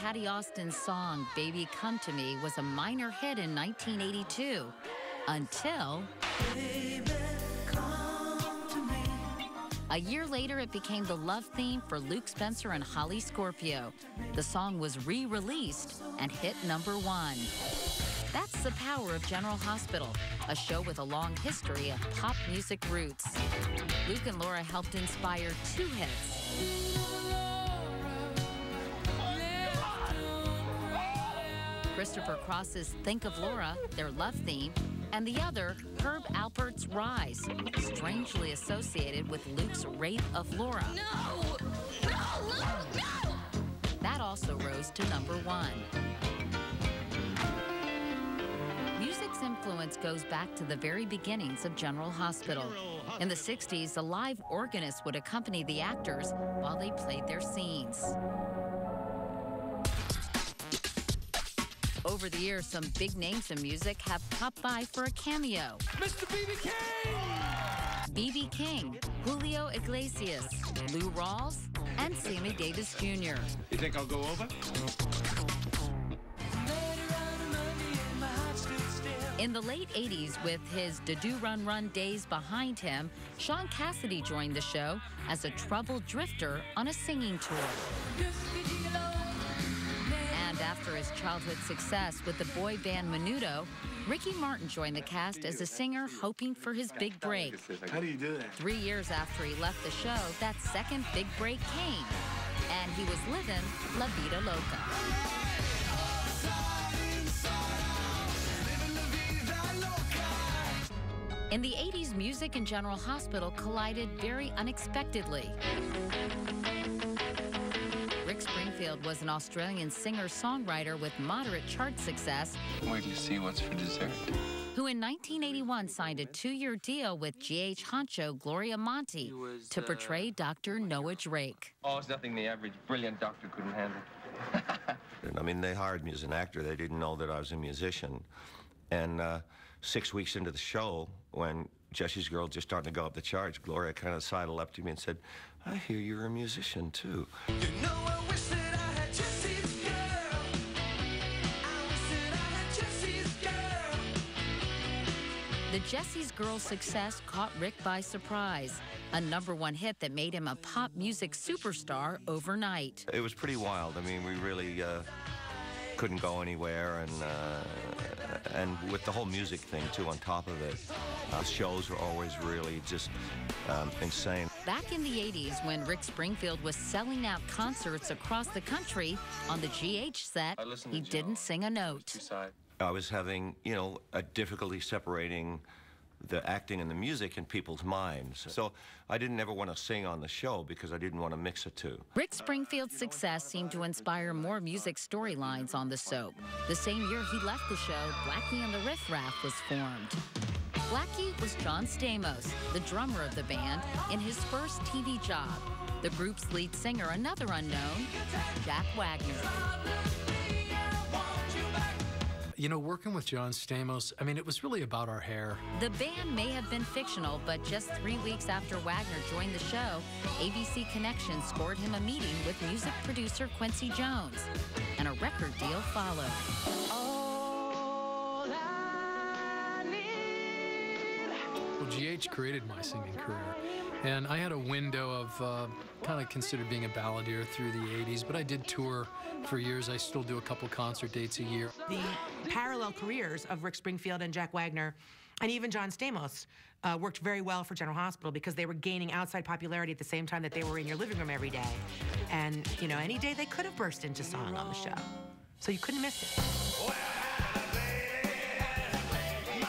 Patty Austin's song, Baby Come to Me, was a minor hit in 1982, until... Baby, come to me. A year later, it became the love theme for Luke Spencer and Holly Scorpio. The song was re-released and hit #1. That's the power of General Hospital, a show with a long history of pop music roots. Luke and Laura helped inspire 2 hits. Christopher Cross's Think of Laura, their love theme, and the other, Herb Alpert's Rise, strangely associated with Luke's Wraith of Laura. No! No, Luke, no! That also rose to #1. Music's influence goes back to the very beginnings of General Hospital. In the 60s, a live organist would accompany the actors while they played their scenes. Over the years, some big names in music have popped by for a cameo. Mr. B.B. King! B.B. King, Julio Iglesias, Lou Rawls, and Sammy Davis Jr. You think I'll go over? In the late 80s, with his Do Run Run days behind him, Sean Cassidy joined the show as a troubled drifter on a singing tour. And after his childhood success with the boy band Menudo, Ricky Martin joined the cast as a singer hoping for his big break. How do you do that? 3 years after he left the show, that second big break came, and he was living La Vida Loca. In the 80s, music and General Hospital collided very unexpectedly. Rick Springfield was an Australian singer-songwriter with moderate chart success. Wait till you see what's for dessert. Who in 1981 signed a 2-year deal with GH honcho Gloria Monty to portray Dr. Noah Drake. Oh, it's nothing the average brilliant doctor couldn't handle. I mean, they hired me as an actor. They didn't know that I was a musician. And 6 weeks into the show, when Jesse's Girl just starting to go up the charts, Gloria kind of sidled up to me and said, "I hear you're a musician, too." You know, I wish that I had Jesse's girl. I wish that I had Jesse's girl. The Jesse's Girl success caught Rick by surprise, a #1 hit that made him a pop music superstar overnight. It was pretty wild. I mean, we really couldn't go anywhere, and with the whole music thing, too, on top of it, shows were always really just insane. Back in the 80s, when Rick Springfield was selling out concerts across the country on the GH set, he didn't sing a note. I was having, you know, a difficulty separating the acting and the music in people's minds. So I didn't ever want to sing on the show because I didn't want to mix the two. Rick Springfield's success seemed to inspire more music storylines on the soap. The same year he left the show, Blackie and the Riff Raff was formed. Blackie was John Stamos, the drummer of the band, in his first TV job. The group's lead singer, another unknown, Jack Wagner. You know, working with John Stamos, I mean, it was really about our hair. The band may have been fictional, but just 3 weeks after Wagner joined the show, ABC Connection scored him a meeting with music producer Quincy Jones, and a record deal followed. All I need. Well, GH created my singing career, and I had a window of kind of considered being a balladeer through the 80s, but I did tour for years. I still do a couple concert dates a year. The parallel careers of Rick Springfield and Jack Wagner, and even John Stamos, worked very well for General Hospital because they were gaining outside popularity at the same time that they were in your living room every day. And, you know, any day they could have burst into song on the show. So you couldn't miss it.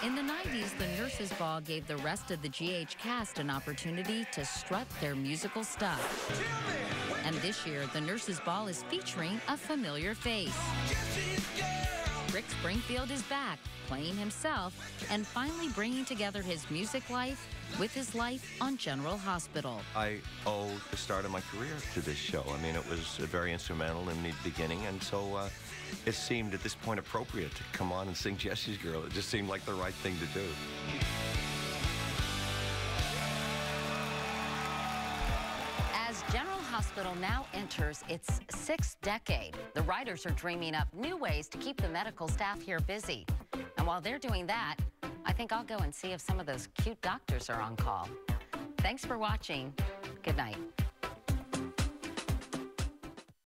In the 90s, the Nurses' Ball gave the rest of the GH cast an opportunity to strut their musical stuff. And this year, the Nurses' Ball is featuring a familiar face. Rick Springfield is back, playing himself, and finally bringing together his music life with his life on General Hospital. I owe the start of my career to this show. I mean, it was very instrumental in the beginning, and so it seemed at this point appropriate to come on and sing Jesse's Girl. It just seemed like the right thing to do. As General Hospital now enters its 6th decade. The writers are dreaming up new ways to keep the medical staff here busy. And while they're doing that, I think I'll go and see if some of those cute doctors are on call. Thanks for watching. Good night.